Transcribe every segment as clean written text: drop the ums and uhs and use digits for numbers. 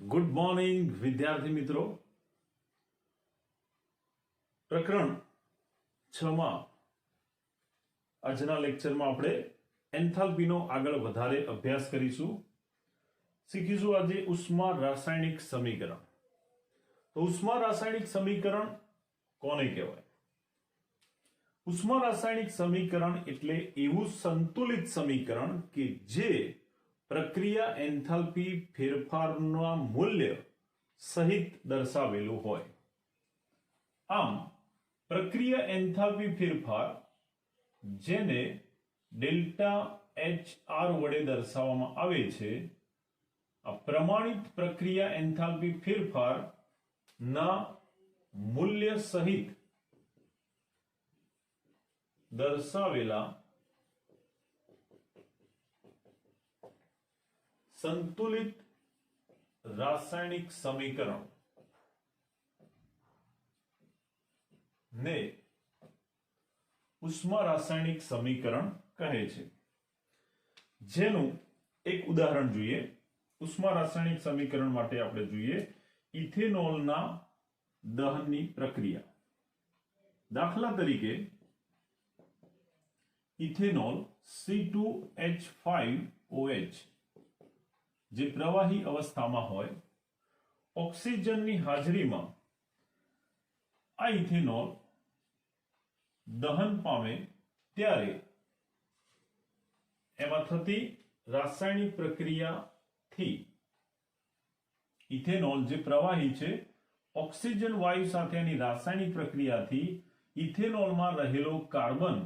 Good morning વિદ્યાર્થી મિત્રો. પ્રકરણ 6 માં આજના લેક્ચરમાં આપણે એન્થાલ્પીનો આગળ વધારે અભ્યાસ કરીશું. શીખીશું આજે ઉષ્મા રાસાયણિક સમીકરણ. તો ઉષ્મા રાસાયણિક સમીકરણ કોને કહેવાય? ઉષ્મા રાસાયણિક સમીકરણ એટલે એવું સંતુલિત સમીકરણ કે જે પ્રક્રિયા એન્થાલ્પી ફેરફારના મૂલ્ય સહિત દર્શાવેલું હોય. આમ પ્રક્રિયા એન્થાલ્પી ફેરફાર જેને ડેલ્ટા HR વડે દર્શાવવામાં આવે છે, આ પ્રમાણિત પ્રક્રિયા એન્થાલ્પી ફેરફાર ના મૂલ્ય સહિત દર્શાવેલા સંતુલિત રાસાયણિક સમીકરણ ને ઉષ્મા રાસાયણિક સમીકરણ કહે છે. જેનું એક ઉદાહરણ જોઈએ. ઉષ્મા રાસાયણિક સમીકરણ માટે આપણે જોઈએ ઇથેનોલના દહનની પ્રક્રિયા. દાખલા તરીકે ઇથેનોલ C2H5OH જે પ્રવાહી અવસ્થામાં હોય, ઓક્સિજનની હાજરીમાં આ ઇથેનોલ દહન પામે ત્યારે એમાં થતી રાસાયણિક પ્રક્રિયાથી ઇથેનોલ જે પ્રવાહી છે, ઓક્સિજન વાયુ સાથેની રાસાયણિક પ્રક્રિયાથી ઇથેનોલમાં રહેલો કાર્બન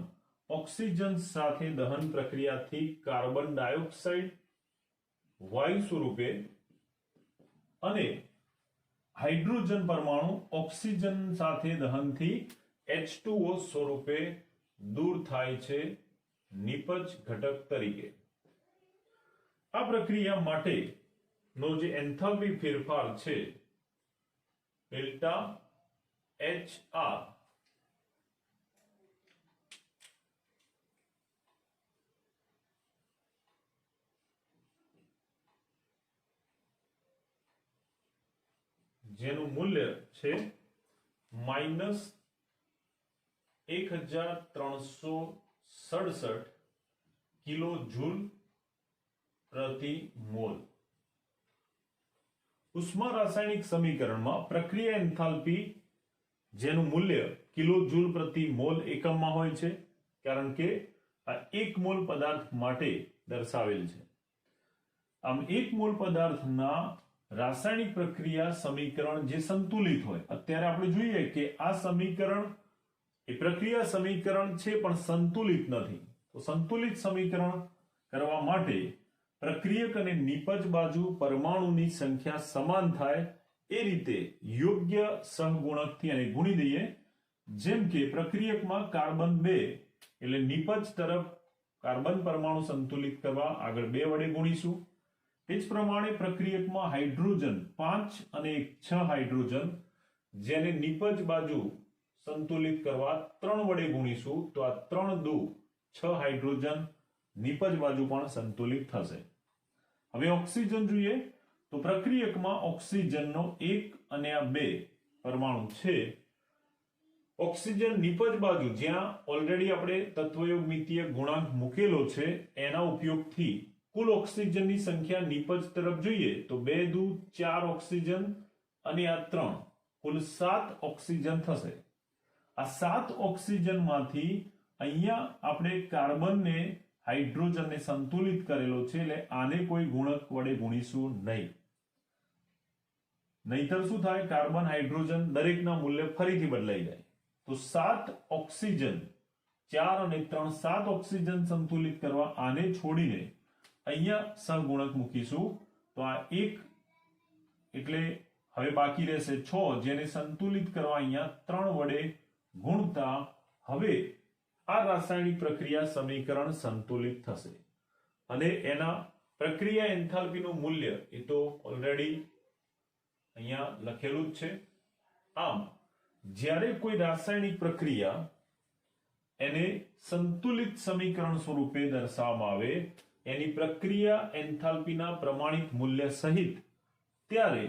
ઓક્સિજન સાથે દહન પ્રક્રિયાથી કાર્બન ડાયોક્સાઇડ વાયુ સ્વરૂપે અને હાઇડ્રોજન પરમાણુ ઓક્સિજન સાથે દહનથી H2O સ્વરૂપે દૂર થાય છે નિપજ ઘટક તરીકે. આ પ્રક્રિયા માટેનો જે એન્થાલ્પી ફેરફાર છે ડેલ્ટા HR જેનું મૂલ્ય છે -1367 કિલો જૂલ પ્રતિ મોલ. ઉષ્મા રાસાયણિક સમીકરણમાં પ્રક્રિયા એન્થાલ્પી જેનું મૂલ્ય કિલો જૂલ પ્રતિ મોલ એકમમાં હોય છે, કારણ કે આ એક મોલ પદાર્થ માટે દર્શાવેલ છે. આમ એક મોલ પદાર્થના રાસાયણિક પ્રક્રિયા સમીકરણ જે સંતુલિત હોય, અત્યારે આપણે જોઈએ કે આ સમીકરણ એ પ્રક્રિયા સમીકરણ છે પણ સંતુલિત નથી. તો સંતુલિત સમીકરણ કરવા માટે પ્રક્રિયક અને નિપજ બાજુ પરમાણુની સંખ્યા સમાન થાય એ રીતે યોગ્ય સહગુણકથી આને ગુણી દઈએ. જેમ કે પ્રક્રિયકમાં કાર્બન 2 એટલે નિપજ તરફ કાર્બન પરમાણુ સંતુલિત કરવા આગળ 2 વડે ગુણીશું. એ જ પ્રમાણે પ્રક્રિયકમાં હાઇડ્રોજન 5 અને 6 હાઇડ્રોજન જેને નિપજ બાજુ સંતુલિત કરવા 3 વડે ગુણીશું. તો આ 3 દુ 6 હાઇડ્રોજન નિપજ બાજુ પણ સંતુલિત થશે. હવે ઓક્સિજન જોઈએ તો પ્રક્રિયકમાં ઓક્સિજનનો 1 અને આ 2 પરમાણુ છે. ઓક્સિજન નિપજ બાજુ જ્યાં ઓલરેડી આપણે તત્વયોગમિતીય ગુણાંક મૂકેલો છે એના ઉપયોગથી કુલ ઓક્સિજનની સંખ્યા નિપજ તરફ જોઈએ તો 2 દુ 4 ઓક્સિજન અને આ 3 કુલ 7 ઓક્સિજન થશે. આ 7 ઓક્સિજનમાંથી અહીંયા આપણે કાર્બનને હાઇડ્રોજનને સંતુલિત કરેલો છે, એટલે આને કોઈ ગુણક વડે ગુણીશું નહીં. નહીતર શું થાય, કાર્બન હાઇડ્રોજન દરેકના મૂલ્ય ફરીથી બદલાઈ જાય. તો 7 ઓક્સિજન 4 અને 3 7 ઓક્સિજન સંતુલિત કરવા આને છોડીને અહીંયા સહગુણક મૂકીશું. તો આ 1 એટલે હવે બાકી રહેશે 6 જેને સંતુલિત કરવા અહીંયા 3 વડે ગુણતા હવે આ રાસાયણિક પ્રક્રિયા સમીકરણ સંતુલિત થશે. અને એના પ્રક્રિયા એન્થાલ્પીનું મૂલ્ય એ તો ઓલરેડી અહીંયા લખેલું જ છે. આમ જ્યારે કોઈ રાસાયણિક પ્રક્રિયા એને સંતુલિત સમીકરણ સ્વરૂપે દર્શાવવામાં આવે, એની પ્રક્રિયા એન્થાલ્પીના પ્રમાણિત મૂલ્ય સહિત ત્યારે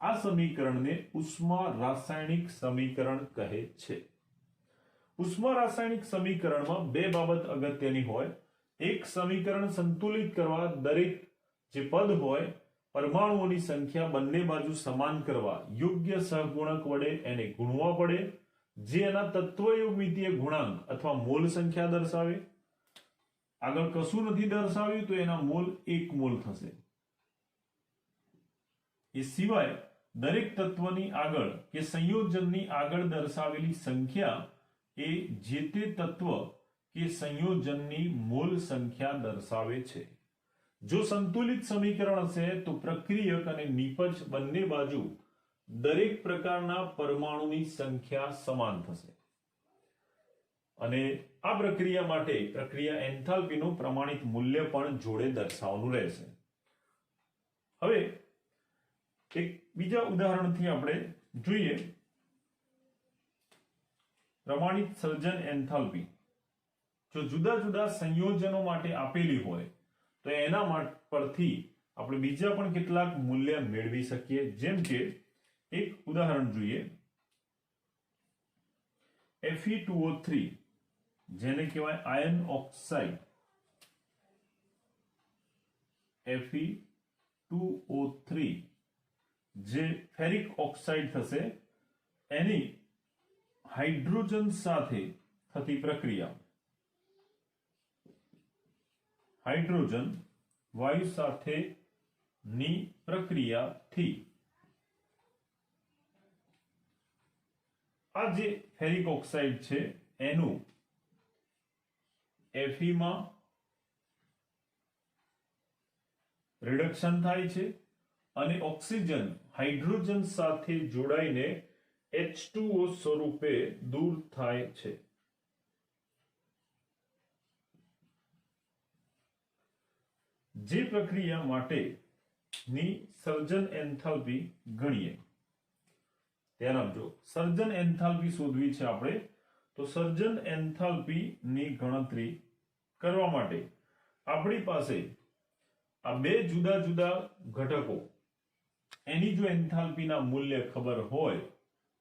આ સમીકરણને ઉષ્મા રાસાયણિક સમીકરણ કહે છે। ઉષ્મા રાસાયણિક સમીકરણમાં બે બાબત અગત્યની હોય। એક, સમીકરણ સંતુલિત કરવા દરેક જે પદ હોય પરમાણુઓની સંખ્યા બંને બાજુ સમાન કરવા યોગ્ય સહગુણક વડે એને ગુણવા પડે, જે એના તત્વયોગમિતીય ગુણાંક અથવા મોલ સંખ્યા દર્શાવે। આગળ કશું નથી દર્શાવ્યું તો એના મોલ 1 મોલ થશે। એ સિવાય દરેક તત્વની આગળ કે સંયોજનની આગળ દર્શાવેલી સંખ્યા એ જે તે તત્વ કે સંયોજનની મોલ સંખ્યા દર્શાવે છે। જો સંતુલિત સમીકરણ હશે તો પ્રક્રિયક અને નિપજ બંને બાજુ દરેક પ્રકારના પરમાણુની સંખ્યા સમાન થશે અને આ પ્રક્રિયા માટે પ્રક્રિયા એન્થાલ્પીનું પ્રમાણિત મૂલ્ય પણ જોડે દર્શાવવાનું રહેશે। હવે એક બીજા ઉદાહરણથી આપણે જોઈએ પ્રમાણિત સર્જન એન્થાલ્પી। જો જુદા જુદા સંયોજનો માટે આપેલી હોય તો એના પરથી આપણે બીજા પણ કેટલાક મૂલ્ય મેળવી શકીએ। જેમ કે એક ઉદાહરણ જોઈએ Fe2O3 જેને કહેવાય આયર્ન ઓક્સાઇડ। Fe2O3 જે ફેરિક ઓક્સાઇડ થશે એની હાઇડ્રોજન સાથે થતી પ્રક્રિયા, હાઇડ્રોજન વાયુ સાથેની પ્રક્રિયાથી આ જે ફેરિક ઓક્સાઇડ છે એનું Fe માં રિડક્શન થાય છે અને ઓક્સિજન હાઇડ્રોજન સાથે જોડાઈને H2O સ્વરૂપે દૂર થાય છે। જે પ્રક્રિયા માટેની સર્જન એન્થાલ્પી ગણીએ, ધ્યાન આપજો, સર્જન એન્થાલ્પી શોધવી છે આપણે, તો સર્જન એન્થાલ્પીની ગણતરી કરવા માટે આપણી પાસે આ બે જુદા જુદા ઘટકો એની જો એન્થાલ્પીના મૂલ્ય ખબર હોય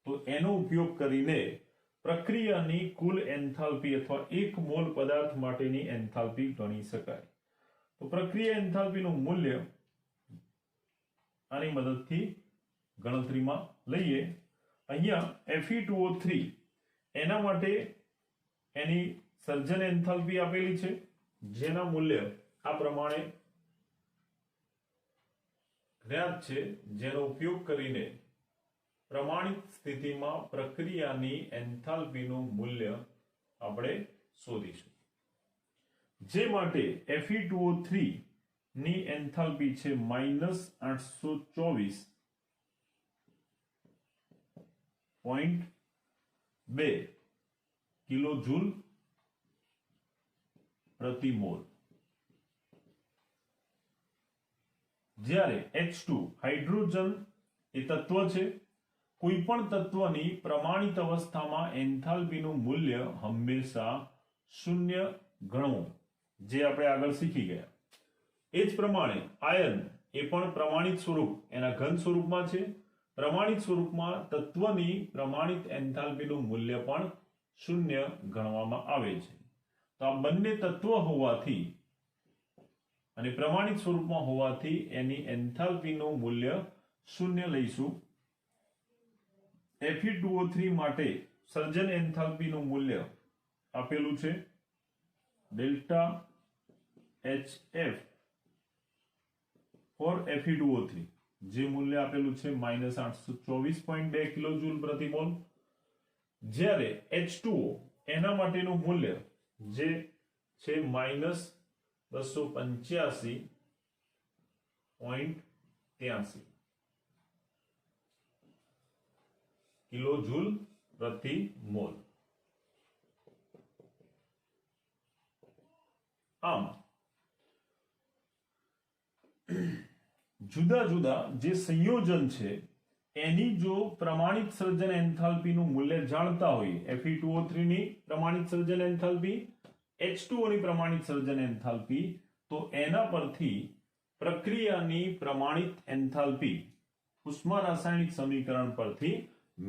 તો એનો ઉપયોગ કરીને પ્રક્રિયાની કુલ એન્થાલ્પી અથવા એક મોલ પદાર્થ માટેની એન્થાલ્પી ગણી શકાય। તો પ્રક્રિયા એન્થાલ્પીનું મૂલ્ય આની મદદથી ગણતરીમાં લઈએ। અહીંયા Fe2O3 એના માટે એની સર્જન એન્થાલ્પી આપેલી છે જેના મૂલ્ય આ પ્રમાણે જ્ઞાત છે, જેનો ઉપયોગ કરીને પ્રમાણિત સ્થિતિમાં પ્રક્રિયાની એન્થાલ્પીનું મૂલ્ય આપણે શોધીશું। જે માટે Fe2O3 ની એન્થાલ્પી છે -824.2 કિલોજૂલ પ્રતિ મોલ, જ્યારે H2 હાઇડ્રોજન એ તત્વ છે। કોઈ પણ તત્વની પ્રમાણિત અવસ્થામાં એન્થાલ્પીનું મૂલ્ય હંમેશા 0 ગણવું, જે આપણે આગળ શીખી ગયા। એ જ પ્રમાણે આયર્ન એ પણ પ્રમાણિત સ્વરૂપ એના ઘન સ્વરૂપમાં છે। પ્રમાણિત સ્વરૂપમાં તત્વની પ્રમાણિત એન્થાલ્પીનું મૂલ્ય પણ 0 ગણવામાં આવે છે। તો આ બંને તત્વ હોવાથી અને પ્રમાણિત સ્વરૂપમાં હોવાથી એની એન્થાલ્પીનું મૂલ્ય 0 લઈશું। Fe2O3 માટે સર્જન એન્થાલ્પીનું મૂલ્ય આપેલું છે ડેલ્ટા HF ફોર Fe2O3, જે મૂલ્ય આપેલું છે -824.2 કિલોજૂલ પ્રતિ મોલ, જ્યારે H2O એના માટેનું મૂલ્ય જે છે -285.83 કિલોજૂલ પ્રતિ મોલ। આમ જુદા જુદા જે સંયોજન છે એની જો પ્રમાણિત સર્જન એન્થાલ્પીનું મૂલ્ય જાણતા હોઈએ, Fe2O3 ની પ્રમાણિત સર્જન એન્થાલ્પી, H2O ની પ્રમાણિત સર્જન એન્થાલ્પી, તો એના પરથી પ્રક્રિયાની પ્રમાણિત એન્થાલ્પી ઉષ્મા રાસાયણિક સમીકરણ પરથી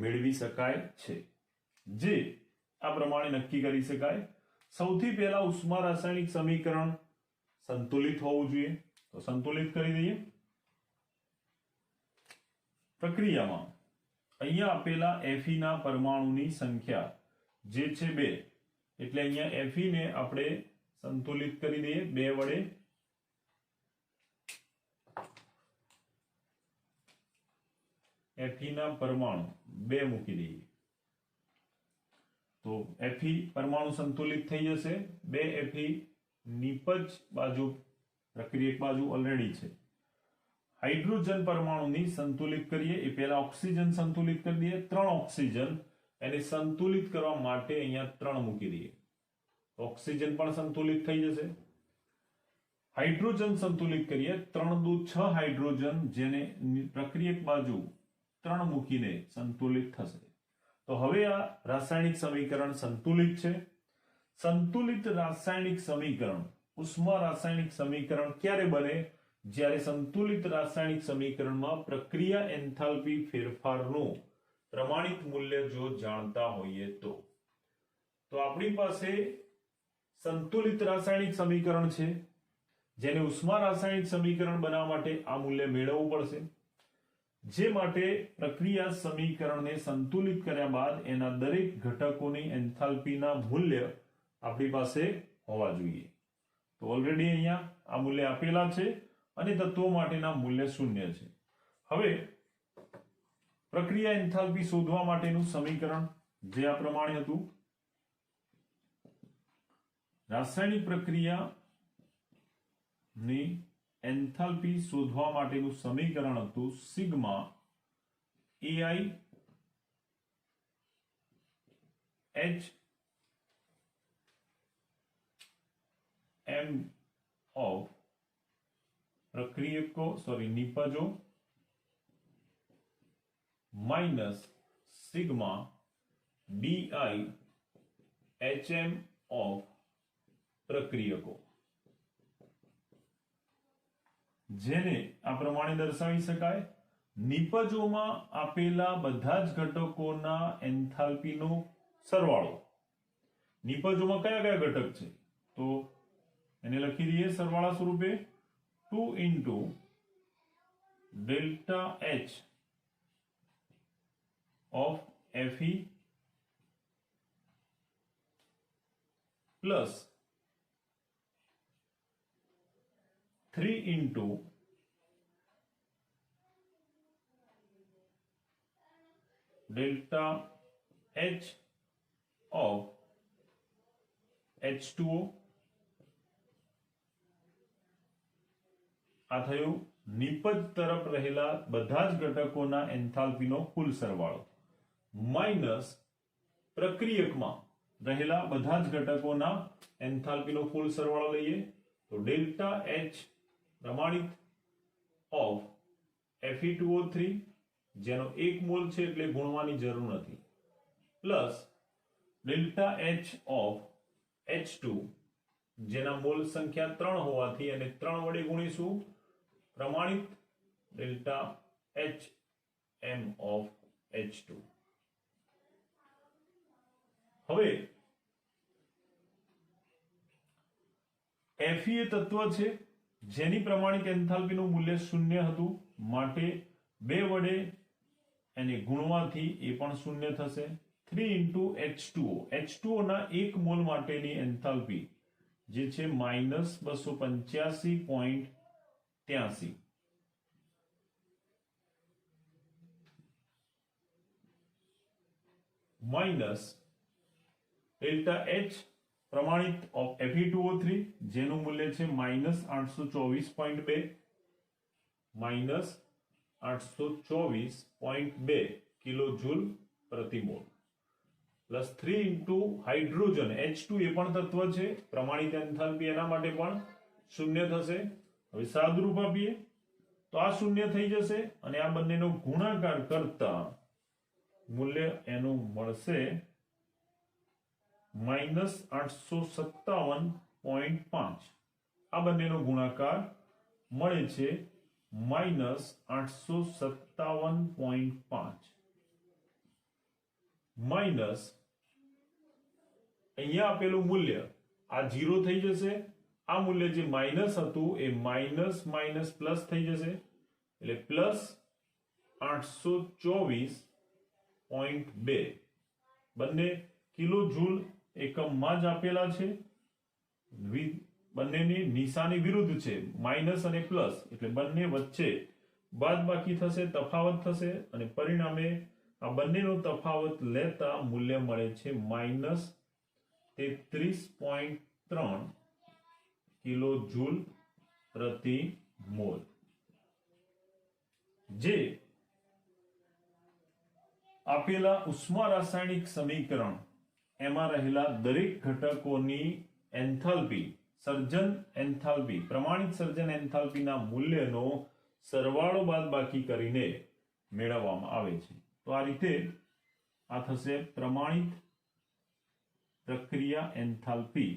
મેળવી શકાય છે, જે આ પ્રમાણે નક્કી કરી શકાય. સૌથી પહેલા ઉષ્મા રાસાયણિક સમીકરણ સંતુલિત હોવું જોઈએ, તો સંતુલિત કરી દઈએ. પ્રક્રિયામાં અહીંયા આપેલા Fe ના પરમાણુની સંખ્યા જે છે 2, એટલે અહીંયા Fe ને આપણે સંતુલિત કરી દઈએ 2 વડે. Fe ના પરમાણુ 2 મૂકી દઈએ તો Fe પરમાણુ સંતુલિત થઈ જશે. 2 Fe નીપજ બાજુ પ્રક્રિયક બાજુ ઓલરેડી છે. હાઇડ્રોજન પરમાણુની સંતુલિત કરીએ એ પહેલા ઓક્સિજન સંતુલિત કરી દઈએ. 3 ઓક્સિજન એને સંતુલિત કરવા માટે અહીંયા 3 મૂકી દઈએ, ઓક્સિજન પણ સંતુલિત થઈ જશે. હાઇડ્રોજન સંતુલિત કરીએ 3 દુ 6 હાઇડ્રોજન, જેને પ્રક્રિયક બાજુ 3 મૂકીને સંતુલિત થશે. તો હવે આ રાસાયણિક સમીકરણ સંતુલિત છે. સંતુલિત રાસાયણિક સમીકરણ, ઉષ્મા રાસાયણિક સમીકરણ ક્યારે બને? જ્યારે સંતુલિત રાસાયણિક સમીકરણમાં પ્રક્રિયા એન્થાલ્પી ફેરફારનું પ્રમાણિત મૂલ્ય જો જાણતા હોઈએ તો આપણી પાસે સંતુલિત રાસાયણિક સમીકરણ છે, જેને ઉષ્મા રાસાયણિક સમીકરણ બનાવવા માટે આ મૂલ્ય મેળવવું પડશે. જે માટે પ્રક્રિયા સમીકરણને સંતુલિત કર્યા બાદ એના દરેક ઘટકોની એન્થાલ્પીના મૂલ્ય આપણી પાસે હોવા જોઈએ. તો ઓલરેડી અહીંયા આ મૂલ્ય આપેલા છે અને તત્વો માટેના મૂલ્ય 0 છે. હવે પ્રક્રિયા એન્થાલ્પી શોધવા માટેનું સમીકરણ જે આ પ્રમાણે હતું. રાસાયણિક પ્રક્રિયાની એન્થાલ્પી શોધવા માટેનું સમીકરણ હતું sigma AI H M of નિપજો minus sigma DI HM of પ્રક્રિયકો, જેને આ પ્રમાણે દર્શાવી શકાય. નિપજોમાં આપેલા બધા જ ઘટકોના એન્થાલ્પીનો સરવાળો. નિપજોમાં કયા કયા ઘટક છે તો એને લખી દઈએ સરવાળા સ્વરૂપે 2 into delta H of Fe plus 3 into delta H of H2O. આ થયું નિપજ તરફ રહેલા બધા જ ઘટકોના એન્થાલ્પીનો કુલ સરવાળો માઇનસ પ્રક્રિયકમાં રહેલા બધા જ ઘટકોના એન્થાલ્પીનો કુલ સરવાળો લઈએ તો ડેલ્ટા H પ્રમાણિત ઓફ Fe2O3, જેનો 1 મોલ છે એટલે ગુણવાની જરૂર નથી, plus delta H of H2, જેના મોલ સંખ્યા 3 હોવાથી અને 3 વડે ગુણીશું પ્રમાણિત ડેલ્ટા HM ઓફ H2. હવે Fe એ તત્વ છે જેની પ્રમાણિત એન્થાલ્પીનું મૂલ્ય 0 હતું, માટે 2 વડે એને ગુણવાથી એ પણ 0 થશે. 3 into H2O, H2O ના 1 મોલ માટેની એન્થાલ્પી જે છે -285.83 માઇનસ ડેલ્ટા H પ્રમાણિત ઓફ Fe2O3, જેનું મૂલ્ય છે -824.2 -824.2 કિલોજૂલ પ્રતિ mall, plus 3 into hydrogen H2 એ પણ તત્વ છે, પ્રમાણિત એન્થાલ્પી એના માટે પણ 0 થશે. હવે સાદુરૂપ આપીએ તો આ 0 થઈ જશે અને આ બંનેનો ગુણાકાર કરતા મૂલ્ય એનું મળશે -857.5. આ બંનેનો ગુણાકાર મળે છે -857.5 માઇનસ અહીંયા આપેલું મૂલ્ય આ 0 થઈ જશે, આ મૂલ્ય જે માઇનસ હતું એ માઇનસ માઇનસ પ્લસ થઈ જશે એટલે પ્લસ 824.2 બંને કિલો જૂલ એકમમાં જ આપેલા છે, બંનેની નિશાની વિરુદ્ધ છે, માઇનસ અને પ્લસ, એટલે બંને વચ્ચે બાદબાકી થશે, તફાવત થશે અને પરિણામે આ બંનેનો તફાવત લેતા મૂલ્ય મળે છે -33.3 કિલો જૂલ પ્રતિ મોલ, જે આપેલા ઉષ્મા રાસાયણિક સમીકરણ એમાં રહેલા દરેક ઘટકોની એન્થાલ્પી સર્જન એન્થાલ્પી પ્રમાણિત સર્જન એન્થાલ્પીના મૂલ્યનો સરવાળો બાદબાકી કરીને મેળવવામાં આવે છે। તો આ રીતે આ થશે પ્રમાણિત પ્રક્રિયા એન્થાલ્પી,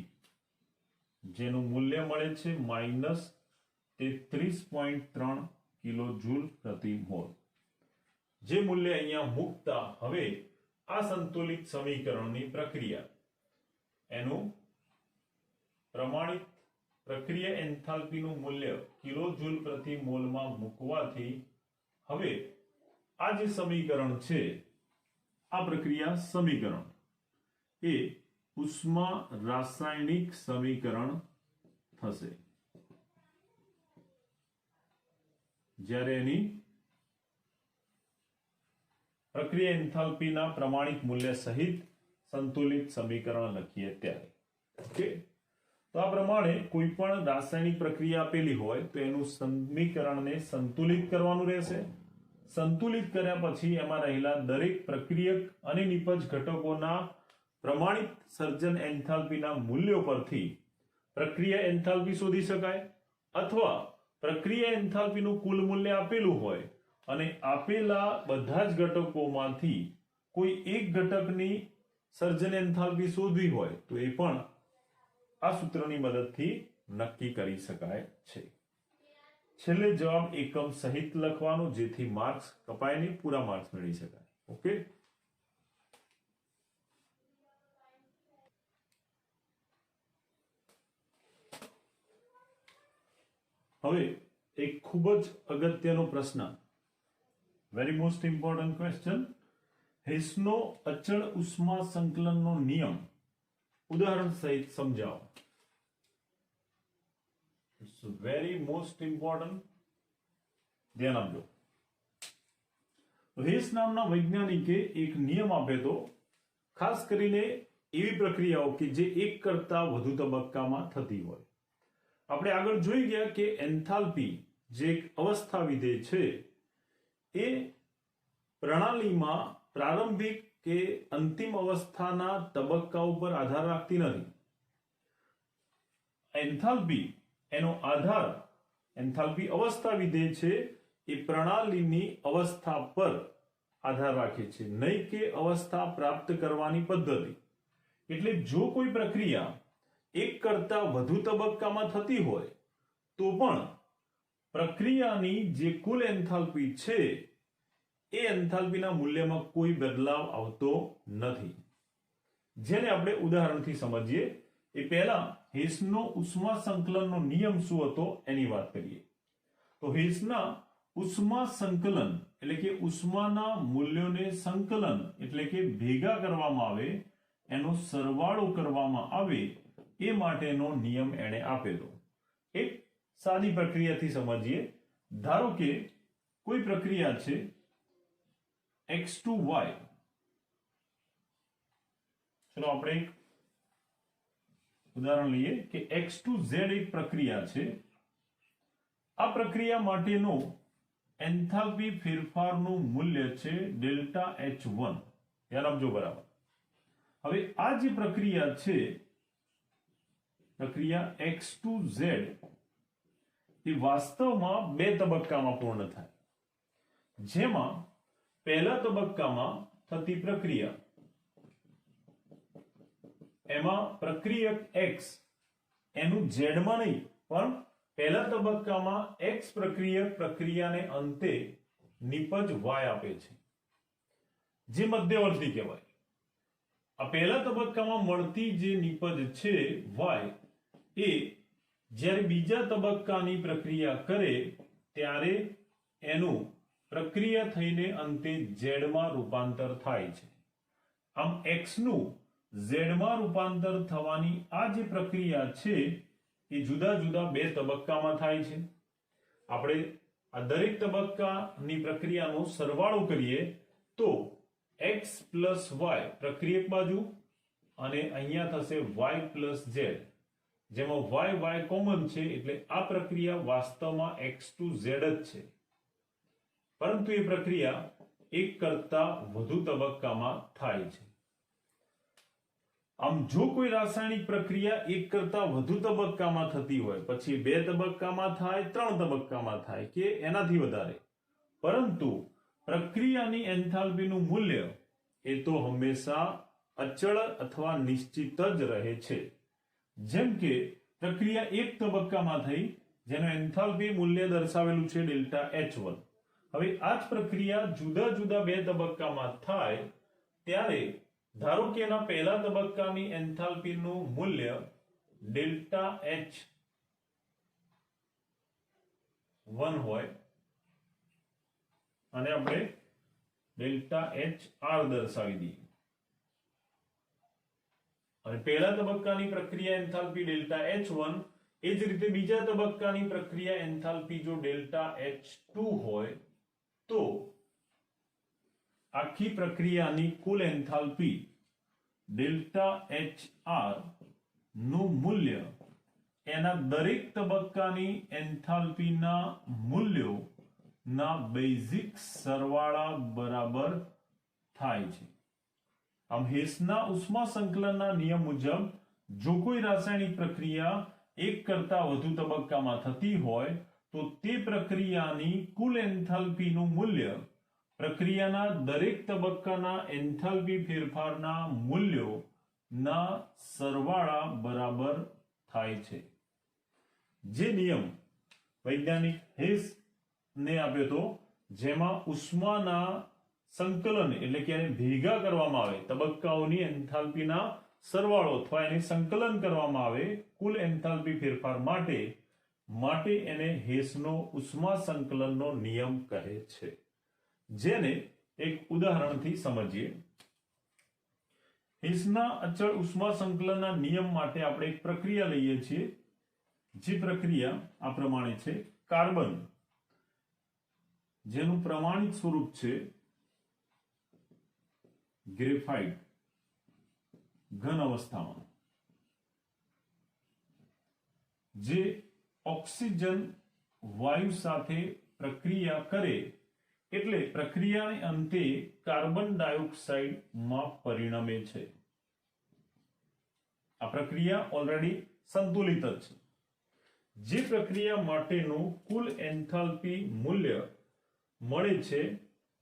જેનું મૂલ્ય મળે છે -33.3 કિલો જૂલ પ્રતિ મોલ। જે મૂલ્ય અહીંયા મૂકતા હવે આ સંતુલિત સમીકરણની પ્રક્રિયા એનું પ્રમાણિત પ્રક્રિયા એન્થાલ્પીનું મૂલ્ય કિલો જૂલ પ્રતિ મોલમાં મૂકવાથી હવે આ જે સમીકરણ છે, આ પ્રક્રિયા સમીકરણ એ ઉષ્મા રાસાયણિક સમીકરણ થશે, જ્યારે એની પ્રક્રિયા એન્થાલ્પીના પ્રમાણિત મૂલ્ય સહિત સંતુલિત સમીકરણ લખીએ ત્યારે। ઓકે, તો આ પ્રમાણે કોઈ પણ રાસાયણિક પ્રક્રિયા આપેલી હોય તો એનું સમીકરણને સંતુલિત કરવાનું રહેશે। સંતુલિત કર્યા પછી એમાં રહેલા દરેક પ્રક્રિયક અને નિપજ ઘટકોના પ્રમાણિત સર્જન એન્થાલ્પીના મૂલ્યો પરથી પ્રક્રિયા એન્થાલ્પી શોધી શકાય, અથવા પ્રક્રિયા એન્થાલ્પીનું કુલ મૂલ્ય આપેલું હોય અને આપેલા બધા જ ઘટકોમાંથી કોઈ એક ઘટકની સર્જન એન્થાલ્પી શોધવી હોય તો એ પણ આ સૂત્રની મદદથી નક્કી કરી શકાય છે। છેલ્લે જવાબ એકમ સહિત લખવાનો, જેથી માર્ક્સ કપાય નહીં, પૂરા માર્ક્સ મેળવી શકાય। ઓકે, હવે એક ખૂબ જ અગત્યનો પ્રશ્ન, વેરી મોસ્ટ ઇમ્પોર્ટન્ટ ક્વેશ્ચન, હેસનો અચળ ઉષ્મા સંકલનનો નિયમ ઉદાહરણ સહિત સમજાવો। ઇટ્સ વેરી મોસ્ટ ઇમ્પોર્ટન્ટ, ધ્યાન આપજો। હેસ નામના વૈજ્ઞાનિકે એક નિયમ આપ્યો, ખાસ કરીને એવી પ્રક્રિયાઓ કે જે એક કરતા વધુ તબક્કામાં થતી હોય। આપણે આગળ જોઈ ગયા કે એન્થાલ્પી જે એક અવસ્થા વિધેય છે એ પ્રણાલીમાં પ્રારંભિક કે અંતિમ અવસ્થાના તબક્કાઓ પર આધાર રાખતી નથી। એન્થાલ્પી એનો આધાર, એન્થાલ્પી અવસ્થા વિધેય છે એ પ્રણાલીની અવસ્થા પર આધાર રાખે છે, નહીં કે અવસ્થા પ્રાપ્ત કરવાની પદ્ધતિ। એટલે જો કોઈ પ્રક્રિયા એક કરતા વધુ તબક્કામાં થતી હોય તો પણ પ્રક્રિયાની જે કુલ એન્થાલ્પી છે એ એન્થાલ્પીના મૂલ્યમાં કોઈ બદલાવ આવતો નથી। જેને આપણે ઉદાહરણથી સમજીએ એ પહેલા હેસનો ઉષ્મા સંકલનનો નિયમ શું હતો એની વાત કરીએ। તો હેસના ઉષ્મા સંકલન એટલે કે ઉષ્માના મૂલ્યોને સંકલન એટલે કે ભેગા કરવામાં આવે, એનો સરવાળો કરવામાં આવે, એ માટેનો નિયમ એણે આપેલો। એક સાદી પ્રક્રિયાથી સમજીએ। ધારો કે કોઈ પ્રક્રિયા છે x2y, ચલો આપણે એક ઉદાહરણ લઈએ કે x2z એક પ્રક્રિયા છે। આ પ્રક્રિયા માટેનો એન્થાલ્પી ફેરફારનું મૂલ્ય છે ડેલ્ટા H1, ધ્યાન આપજો બરાબર। હવે આ જે પ્રક્રિયા છે, પ્રક્રિયા x2z એ વાસ્તવમાં બે તબક્કામાં પૂર્ણ થાય, જેમાં પહેલા તબક્કામાં થતી પ્રક્રિયા એમાં પ્રક્રિયક x એનું z માં નહીં પણ પહેલા તબક્કામાં X પ્રક્રિયાને અંતે નિપજ Y આપે છે, જે મધ્યવર્તી કહેવાય. આ પહેલા તબક્કામાં મળતી જે નિપજ છે Y એ જ્યારે બીજા તબક્કાની પ્રક્રિયા કરે ત્યારે એનું પ્રક્રિયા થઈને અંતે Z માં રૂપાંતર થાય છે. આમ X નું Z માં રૂપાંતર થવાની આ જે પ્રક્રિયા છે એ જુદા જુદા બે તબક્કામાં થાય છે. આપણે આ દરેક તબક્કાની પ્રક્રિયાનો સરવાળો કરીએ તો X plus Y પ્રક્રિયક બાજુ અને અહીંયા થશે Y plus Z, જેમાં Y કોમન છે એટલે આ પ્રક્રિયા વાસ્તવમાં X to Z જ છે, પરંતુ એ પ્રક્રિયા એક કરતા વધુ તબક્કામાં થાય છે. આમ જો કોઈ રાસાયણિક પ્રક્રિયા એક કરતા વધુ તબક્કામાં થતી હોય, પછી 2 તબક્કામાં થાય, 3 તબક્કામાં થાય કે એનાથી વધારે, પરંતુ પ્રક્રિયાની એન્થાલ્પીનું મૂલ્ય એ તો હંમેશા અચળ અથવા નિશ્ચિત જ રહે છે. જેમ કે પ્રક્રિયા એક તબક્કામાં થઈ જેનું એન્થાલ્પી મૂલ્ય દર્શાવેલું છે ડેલ્ટા H1. હવે આ જ પ્રક્રિયા જુદા જુદા 2 તબક્કામાં થાય ત્યારે ધારો કે એના પહેલા તબક્કાની એન્થાલ્પીનું મૂલ્ય ડેલ્ટા H1 હોય અને આપણે ડેલ્ટા HR દર્શાવી દઈએ, અને પહેલા તબક્કાની પ્રક્રિયા એન્થાલ્પી ડેલ્ટા H1, એ જ રીતે બીજા તબક્કાની પ્રક્રિયા એન્થાલ્પી જો ડેલ્ટા H2 હોય તો આખી પ્રક્રિયાની કુલ એન્થાલ્પી ડેલ્ટા HR નું મૂલ્ય એના દરેક તબક્કાની એન્થાલ્પીના મૂલ્યોના બેઝિક સરવાળા બરાબર થાય છે. આમ હેસના ઉષ્મા સંકલનના નિયમ મુજબ જો કોઈ રાસાયણિક પ્રક્રિયા એક કરતા વધુ તબક્કામાં થતી હોય તો તે પ્રક્રિયાની કુલ એન્થાલ્પીનું મૂલ્ય પ્રક્રિયાના દરેક તબક્કાના એન્થાલ્પી ફેરફારના મૂલ્યોના સરવાળા બરાબર થાય છે. જે નિયમ વૈજ્ઞાનિક હેસ ને આપ્યો તો, જેમાં ઉષ્માના સંકલન એટલે કે એને ભેગા કરવામાં આવે, તબક્કાઓની એન્થાલ્પીના સરવાળો અથવા એને સંકલન કરવામાં આવે કુલ એન્થાલ્પી ફેરફાર માટે એને હેસનો ઉષ્મા સંકલનનો નિયમ કહે છે. જેને એક ઉદાહરણથી સમજીએ. હેસના અચળ ઉષ્મા સંકલનના નિયમ માટે આપણે એક પ્રક્રિયા લઈએ છીએ, જે પ્રક્રિયા આ પ્રમાણે છે. કાર્બન, જેનું પ્રમાણિત સ્વરૂપ છે ગ્રેફાઇટ ઘન અવસ્થામાં, જે ઓક્સિજન વાયુ સાથે પ્રક્રિયા કરે એટલે પ્રક્રિયાને અંતે કાર્બન ડાયોક્સાઇડમાં પરિણમે છે. આ પ્રક્રિયા ઓલરેડી સંતુલિત જ છે. જે પ્રક્રિયા માટેનું કુલ એન્થાલ્પી મૂલ્ય મળે છે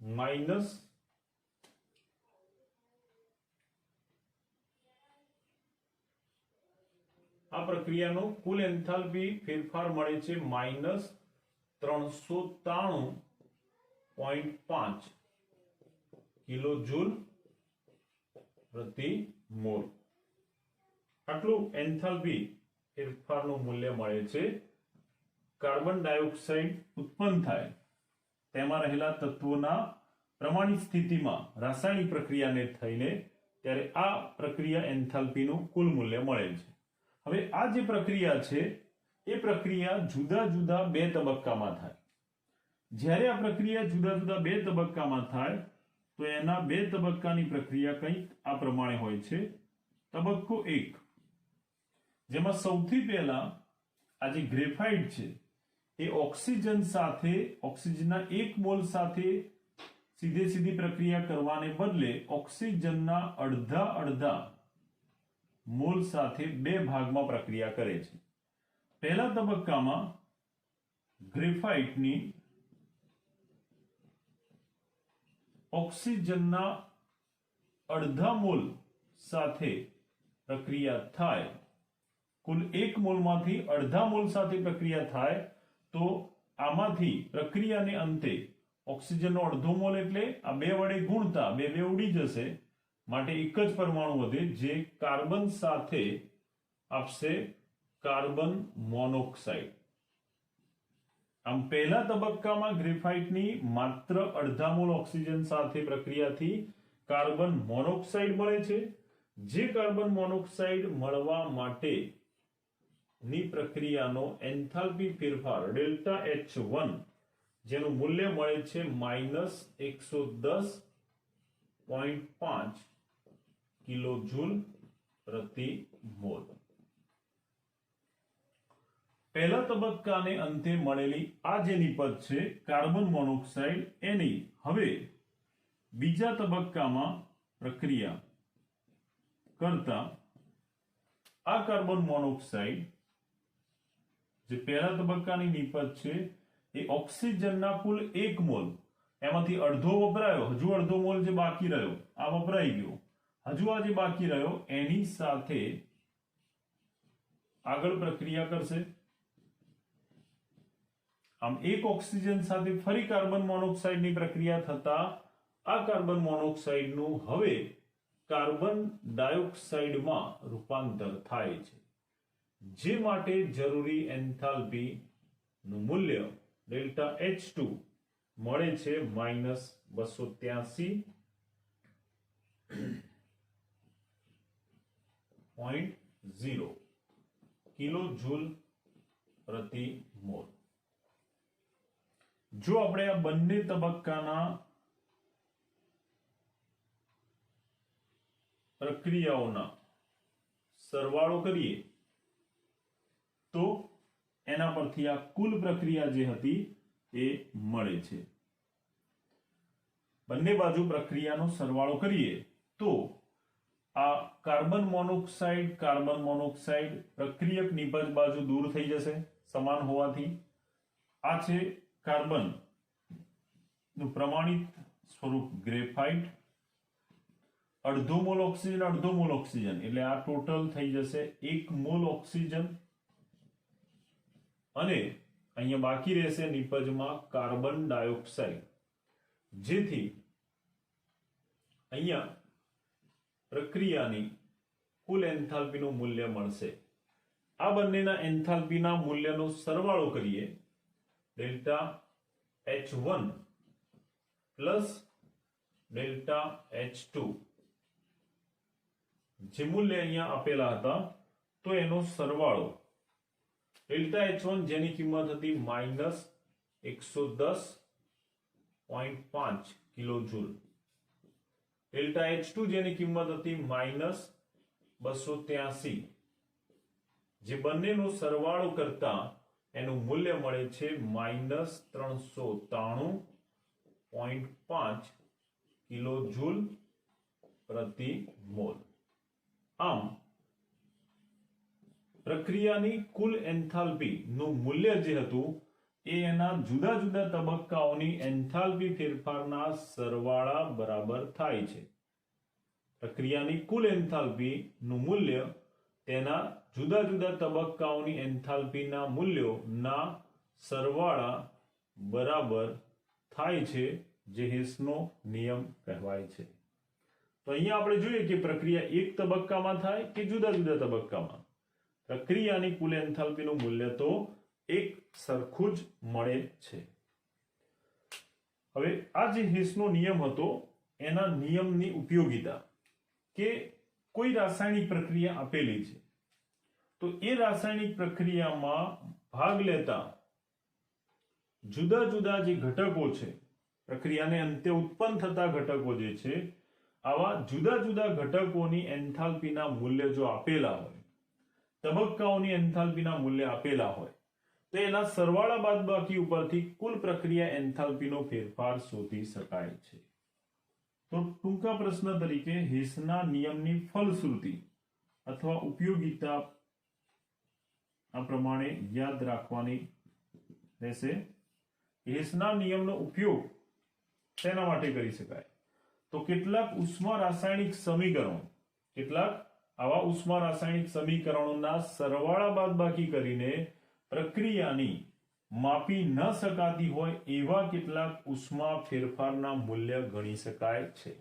માઇનસ આ પ્રક્રિયાનો કુલ એન્થાલ્પી ફેરફાર મળે છે -393.5 કિલોજૂલ પ્રતિ મોલ. આટલું એન્થાલ્પી ફેરફારનું મૂલ્ય મળે છે. કાર્બન ડાયોક્સાઇડ ઉત્પન્ન થાય તેમાં રહેલા તત્વોના પ્રમાણિત સ્થિતિમાં રાસાયણિક પ્રક્રિયાને થઈને ત્યારે આ પ્રક્રિયા એન્થાલ્પીનું કુલ મૂલ્ય મળે છે. હવે આ જે પ્રક્રિયા છે એ પ્રક્રિયા જુદા જુદા 2 તબક્કામાં થાય. જ્યારે આ પ્રક્રિયા જુદા જુદા 2 તબક્કામાં થાય તો એના 2 તબક્કાની પ્રક્રિયા કંઈક આ પ્રમાણે હોય છે. તબક્કો 1, જેમાં સૌથી પહેલા આ જે ગ્રેફાઇટ છે એ ઓક્સિજન સાથે, ઓક્સિજનના 1 મોલ સાથે સીધી પ્રક્રિયા કરવાને બદલે ઓક્સિજનના અડધા મોલ સાથે 2 ભાગમાં પ્રક્રિયા કરે છે. પહેલા તબક્કામાં ગ્રેફાઇટની ઓક્સિજનના અડધા મોલ સાથે પ્રક્રિયા થાય કુલ 1 મોલમાંથી અડધા મોલ સાથે પ્રક્રિયા થાય તો આમાંથી પ્રક્રિયાને અંતે ઓક્સિજનનો અડધો મોલ એટલે આ બે વડે ગુણતા બે ઉડી જશે, માટે એક જ પરમાણુ વધે જે કાર્બન સાથે આપશે કાર્બન મોનોક્સાઇડ. આમ પહેલા તબક્કામાં ગ્રેફાઇટની માત્ર અડધા મોલ ઓક્સિજન સાથે પ્રક્રિયાથી કાર્બન મોનોક્સાઇડ મળે છે. જે કાર્બન મોનોક્સાઇડ મળવા માટે ની પ્રક્રિયાનો એન્થાલ્પી ફેરફાર ડેલ્ટા H1 જેનું મૂલ્ય મળે છે -110.5 કિલોજૂલ પ્રતિ મોલ. પહેલા તબક્કાને અંતે મળેલી આ જે નિપજ છે કાર્બન મોનોક્સાઇડ એની હવે બીજા તબક્કામાં પ્રક્રિયા કરતા આ કાર્બન મોનોક્સાઇડ જે પહેલા તબક્કાની નિપજ છે એ ઓક્સિજનના કુલ 1 મોલ એમાંથી અડધો વપરાયો, હજુ અડધો મોલ જે બાકી રહ્યો આ વપરાઈ ગયો, હજુ આ જે બાકી રહ્યો એની સાથે આગળ પ્રક્રિયા કરશે. આમ એક ઓક્સિજન સાથે ફરી કાર્બન મોનોક્સાઇડની પ્રક્રિયા થતા આ કાર્બન મોનોક્સાઇડનું હવે કાર્બન ડાયોક્સાઇડમાં રૂપાંતર થાય છે, જે માટે જરૂરી એન્થાલ્પી નું મૂલ્ય ડેલ્ટા H2 મળે છે -283.0 કિલોજૂલ પ્રતિ મોલ. જો આપણે આ બંને તબક્કાના પ્રક્રિયાઓના સરવાળો કરીએ તો એના પરથી આ કુલ પ્રક્રિયા જે હતી એ મળે છે. બંને બાજુ પ્રક્રિયાનો સરવાળો કરીએ તો આ કાર્બન મોનોક્સાઇડ પ્રક્રિયક નિપજ બાજુ દૂર થઈ જશે સમાન હોવાથી. આ છે કાર્બન નું પ્રમાણિત સ્વરૂપ ગ્રેફાઇટ, અડધો મોલ ઓક્સિજન એટલે આ ટોટલ થઈ જશે 1 મોલ ઓક્સિજન અને અહીંયા બાકી રહેશે નિપજમાં કાર્બન ડાયોક્સાઇડ, જેથી અહીંયા પ્રક્રિયાની કુલ એન્થાલ્પીનું મૂલ્ય મળશે. આ બંનેના એન્થાલ્પીના મૂલ્યનો સરવાળો કરીએ delta H1 plus delta H2 જે મૂલ્ય અહીંયા આપેલા હતા તો એનો સરવાળો ડેલ્ટા H1 જેની કિંમત હતી -110.5 કિલોજૂલ, ડેલ્ટા H2 જેની કિંમત હતી -283, જે બંનેનો સરવાળો કરતા એનું મૂલ્ય મળે છે -393.5 કિલોજૂલ પ્રતિ મોલ. આમ પ્રક્રિયાની કુલ એન્થાલ્પી નું મૂલ્ય જે હતું એ એના જુદા જુદા તબક્કાઓની એન્થાલ્પી ફેરફારના સરવાળા બરાબર થાય છે. પ્રક્રિયાની કુલ એન્થાલ્પી નું મૂલ્ય તેના જુદા જુદા તબક્કાઓની એન્થાલ્પીના મૂલ્યોના સરવાળા બરાબર થાય છે, જે હેસનો નિયમ કહેવાય છે. તો અહીંયા આપણે જોઈએ કે પ્રક્રિયા એક તબક્કામાં થાય કે જુદા જુદા તબક્કામાં પ્રક્રિયાની કુલ એન્થાલ્પીનું મૂલ્ય તો એક સરખું જ મળે છે. હવે આ જે હેસનો નિયમ હતો એના નિયમની ઉપયોગિતા કે કોઈ રાસાયણિક પ્રક્રિયા આપેલી છે તો એ રાસાયણિક પ્રક્રિયામાં ભાગ લેતા જુદા જુદા જે ઘટકો છે, પ્રક્રિયાને અંતે ઉત્પન્ન થતા ઘટકો જે છે, આવા જુદા જુદા ઘટકોની એન્થાલ્પીના મૂલ્ય જો આપેલા હોય, તબક્કાઓની એન્થાલ્પીના મૂલ્ય આપેલા હોય તો એના સરવાળા બાદબાકી ઉપરથી કુલ પ્રક્રિયા એન્થાલ્પીનો ફેરફાર શોધી શકાય છે. તો ટૂંકા પ્રશ્ન તરીકે હેસના નિયમની ફલશ્રુતિ અથવા ઉપયોગિતા આ પ્રમાણે યાદ રાખવાની રહેશે. હેસના નિયમનો ઉપયોગ શેના માટે કરી શકાય? તો કેટલાક ઉષ્મા રાસાયણિક સમીકરણો, કેટલાક આવા ઉષ્મા રાસાયણિક સમીકરણોના સરવાળા બાદબાકી કરીને પ્રક્રિયાની માપી ન શકાતી હોય એવા કેટલાક ઉષ્મા ફેરફારના મૂલ્ય ગણી શકાય છે.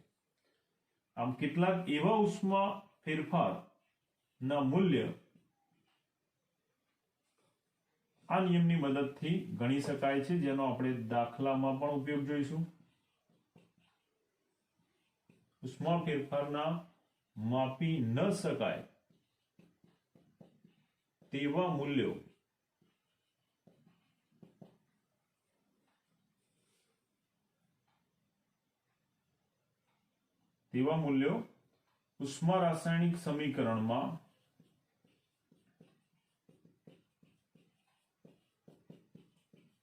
આમ કેટલાક એવા ઉષ્મા ફેરફારના મૂલ્ય આ નિયમની મદદથી ગણી શકાય છે, જેનો આપણે દાખલામાં પણ ઉપયોગ જોઈશું. ઉષ્મા ફેરફારના માપી ન શકાય તેવા મૂલ્યો ઉષ્મા રાસાયણિક સમીકરણમાં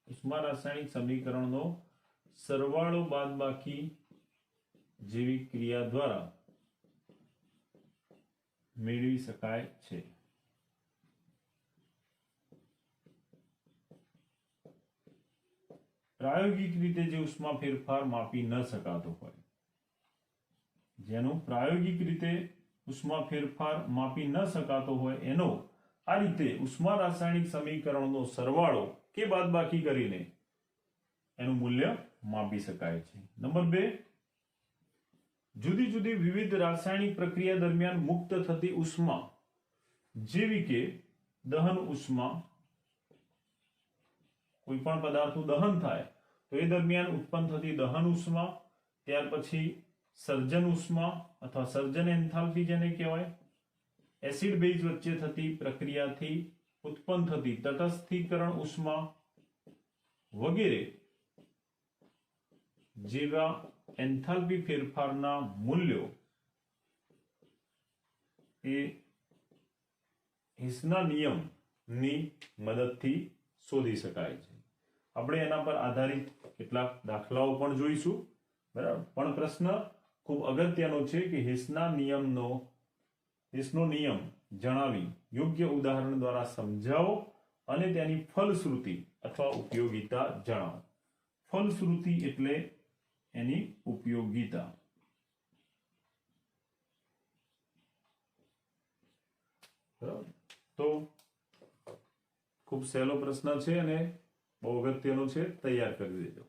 ઉષ્મા રાસાયણિક સમીકરણનો સરવાળો બાદબાકી જેવી ક્રિયા દ્વારા મેળવી શકાય છે. પ્રાયોગિક રીતે જે ઉષ્મા ફેરફાર માપી ન શકાતો હોય, જેનો પ્રાયોગિક રીતે ઉષ્મા ફેરફાર માપી ન શકાતો હોય, એનો આ રીતે ઉષ્મા રાસાયણિક સમીકરણનો સરવાળો કે બાદબાકી કરીને એનું મૂલ્ય માપી શકાય છે. નંબર 2, જુદી જુદી વિવિધ રાસાયણિક પ્રક્રિયા દરમિયાન મુક્ત થતી ઉષ્મા જેવી કે દહન ઉષ્મા, કોઈ પણ પદાર્થનું દહન થાય તો એ દરમિયાન ઉત્પન્ન થતી દહન ઉષ્મા, ત્યાર પછી સર્જન ઉષ્મા અથવા સર્જન એન્થાલ્પી જેને કહેવાય, એસિડ બેઝ વચ્ચે થતી પ્રક્રિયાથી ઉત્પન્ન થતી તટસ્થીકરણ ઉષ્મા વગેરે જેવા એન્થાલ્પી ફેરફારના મૂલ્યો એ હિસના નિયમની મદદથી શોધી શકાય છે. આપણે એના પર આધારિત કેટલાક દાખલાઓ પણ જોઈશું, બરાબર. પણ પ્રશ્ન ખૂબ અગત્યનો છે કે હિસનો નિયમ જણાવી યોગ્ય ઉદાહરણ દ્વારા સમજાવો અને તેની ફલશ્રુતિ અથવા ઉપયોગિતા જણાવો. ફલશ્રુતિ એટલે એની ઉપયોગિતા. તો ખૂબ સહેલો પ્રશ્ન છે અને બહુ અગત્યનો છે, તૈયાર કરી દેજો.